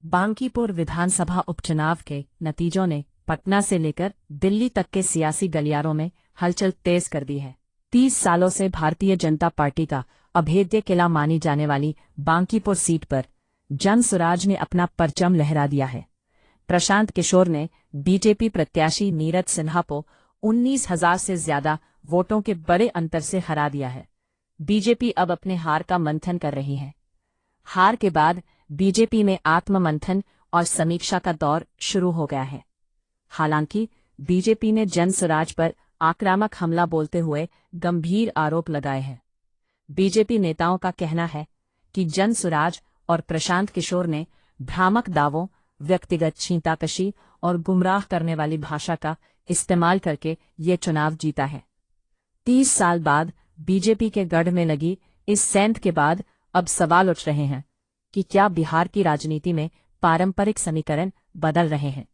बांकीपुर विधानसभा उपचुनाव के नतीजों ने पटना से लेकर दिल्ली तक के सियासी गलियारों में हलचल तेज कर दी है। 30 सालों से भारतीय जनता पार्टी का अभेद्य किला मानी जाने वाली बांकीपुर सीट पर जनसुराज ने अपना परचम लहरा दिया है। प्रशांत किशोर ने बीजेपी प्रत्याशी नीरज सिन्हा को 19,000 से ज्यादा वोटों के बड़े अंतर से हरा दिया है। बीजेपी अब अपने हार का मंथन कर रही है। हार के बाद बीजेपी में आत्ममंथन और समीक्षा का दौर शुरू हो गया है। हालांकि बीजेपी ने जनसुराज पर आक्रामक हमला बोलते हुए गंभीर आरोप लगाए हैं। बीजेपी नेताओं का कहना है कि जनसुराज और प्रशांत किशोर ने भ्रामक दावों, व्यक्तिगत छींटाकशी और गुमराह करने वाली भाषा का इस्तेमाल करके ये चुनाव जीता है। 30 साल बाद बीजेपी के गढ़ में लगी इस सेंध के बाद अब सवाल उठ रहे हैं कि क्या बिहार की राजनीति में पारंपरिक समीकरण बदल रहे हैं।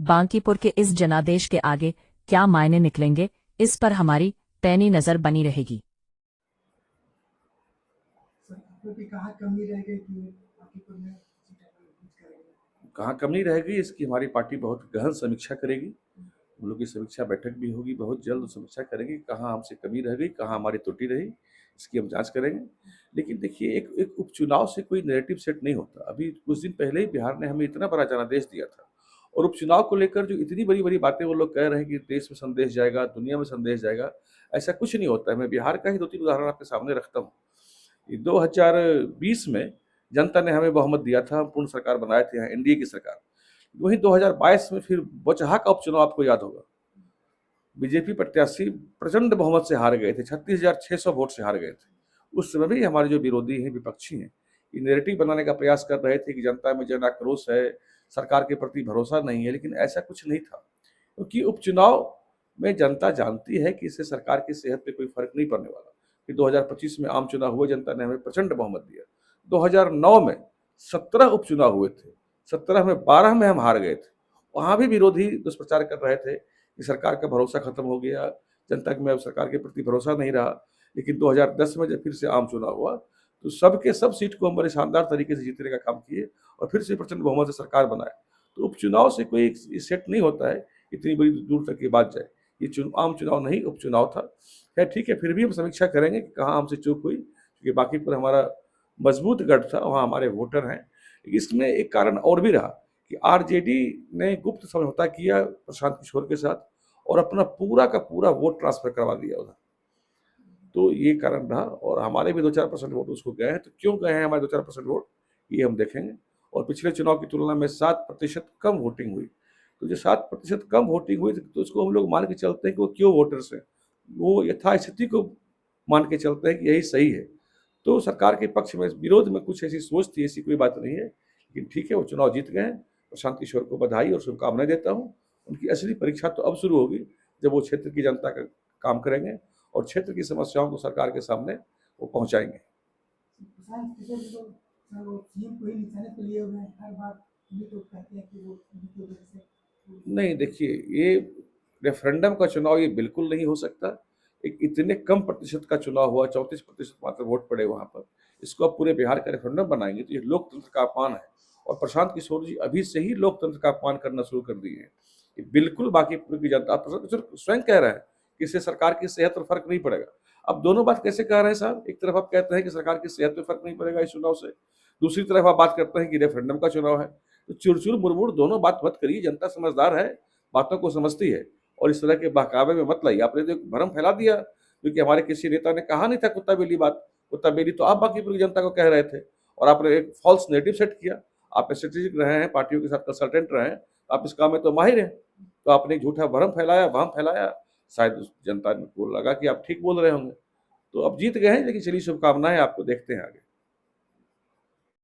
बांकीपुर के इस जनादेश के आगे क्या मायने निकलेंगे, इस पर हमारी पैनी नजर बनी रहेगी। कहाँ कमी रहेगी, इसकी हमारी पार्टी बहुत गहन समीक्षा करेगी। हम लोग की समीक्षा बैठक भी होगी, बहुत जल्द समीक्षा करेंगे कहाँ हमसे कमी रह गई, कहाँ हमारी त्रुटि रही, इसकी हम जांच करेंगे। लेकिन देखिए, एक उपचुनाव से कोई नैरेटिव सेट नहीं होता। अभी कुछ दिन पहले ही बिहार ने हमें इतना बड़ा जनादेश दिया था, और उपचुनाव को लेकर जो इतनी बड़ी बड़ी बातें वो लोग कह रहे हैं कि देश में संदेश जाएगा, दुनिया में संदेश जाएगा, ऐसा कुछ नहीं होता है। मैं बिहार का ही 2-3 उदाहरण आपके सामने रखता हूँ। 2020 में जनता ने हमें बहुमत दिया था, हम पूर्ण सरकार बनाए थे यहाँ, एनडीए की सरकार। वहीं 2022 में फिर बोचहा का उपचुनाव आपको याद होगा, बीजेपी प्रत्याशी प्रचंड बहुमत से हार गए थे, 36,600 वोट से हार गए थे। उस समय भी हमारे जो विरोधी हैं, विपक्षी हैं, ये नैरेटिव बनाने का प्रयास कर रहे थे कि जनता में जन आक्रोश है, सरकार के प्रति भरोसा नहीं है, लेकिन ऐसा कुछ नहीं था। क्योंकि उपचुनाव में जनता जानती है कि इससे सरकार की सेहत पे कोई फर्क नहीं पड़ने वाला। कि 2025 में आम चुनाव हुए, जनता ने हमें प्रचंड बहुमत दिया। 2009 में 17 उपचुनाव हुए थे, 17 में 12 में हम हार गए थे। वहाँ भी विरोधी दुष्प्रचार कर रहे थे कि सरकार का भरोसा खत्म हो गया, जनता में अब सरकार के प्रति भरोसा नहीं रहा। लेकिन 2010 में जब फिर से आम चुनाव हुआ, तो सबके सब सीट को हम बड़े शानदार तरीके से जीतने का काम किए और फिर से प्रचंड बहुमत से सरकार बनाए। तो उपचुनाव से कोई सेट नहीं होता है इतनी बड़ी दूर तक की बात जाए। ये आम चुनाव नहीं, उपचुनाव था। खैर ठीक है, फिर भी हम समीक्षा करेंगे कि कहाँ हमसे चूक हुई, क्योंकि बाकी पर हमारा मजबूत गढ़ था, वहाँ हमारे वोटर हैं। इसमें एक कारण और भी रहा कि आरजेडी ने गुप्त समझौता किया प्रशांत किशोर के साथ और अपना पूरा का पूरा वोट ट्रांसफर करवा दिया उधर। तो ये कारण रहा, और हमारे भी 2-4% वोट उसको गए हैं। तो क्यों गए हैं हमारे 2-4% वोट, ये हम देखेंगे। और पिछले चुनाव की तुलना में 7% कम वोटिंग हुई। तो जो 7% कम वोटिंग हुई, तो उसको हम लोग मान के चलते हैं कि वो क्यों वोटर्स हैं, वो यथास्थिति को मान के चलते हैं कि यही सही है। तो सरकार के पक्ष में विरोध में कुछ ऐसी सोच थी, ऐसी कोई बात नहीं है। लेकिन ठीक है, वो चुनाव जीत गए हैं। प्रशांत किशोर को बधाई और शुभकामनाएं देता हूँ। उनकी असली परीक्षा तो अब शुरू होगी, जब वो क्षेत्र की जनता का काम करेंगे और क्षेत्र की समस्याओं को सरकार के सामने वो पहुंचाएंगे। नहीं, देखिए, ये रेफरेंडम का चुनाव ये बिल्कुल नहीं हो सकता। एक इतने कम प्रतिशत का चुनाव हुआ, 34% मात्र वोट पड़े वहाँ पर। इसको अब पूरे बिहार का रेफरेंडम बनाएंगे तो ये लोकतंत्र का अपमान है। और प्रशांत किशोर जी अभी से ही लोकतंत्र का अपमान करना शुरू कर दिए हैं। ये बिल्कुल बाकी पूरी की जनता, प्रशांत किशोर स्वयं कह रहे हैं कि इससे सरकार की सेहत पर फर्क नहीं पड़ेगा। अब दोनों बात कैसे कह रहे हैं साहब? एक तरफ आप कहते हैं कि सरकार की सेहत पर फर्क नहीं पड़ेगा इस चुनाव से, दूसरी तरफ आप बात करते हैं कि रेफरेंडम का चुनाव है। तो चुरचुर मुरमुर दोनों बात मत करिए, जनता समझदार है, बातों को समझती है। और इस तरह के बहकावे में मत लाइए। आपने तो भ्रम फैला दिया, क्योंकि हमारे किसी नेता ने कहा नहीं था कुत्ता बिल्ली बात। कुत्ता बिल्ली तो आप बाकी पूरी जनता को कह रहे थे, और आपने एक फॉल्स नेरेटिव सेट किया। आप स्ट्रेटेजिक रहे हैं, पार्टियों के साथ कंसल्टेंट रहे हैं, आप इस काम में तो माहिर हैं। तो आपने एक झूठा भ्रम फैलाया, वहम फैलाया। शायद उस जनता को लगा कि आप ठीक बोल रहे होंगे। तो अब जीत गए हैं, लेकिन चलिए शुभकामनाएं आपको, देखते हैं आगे।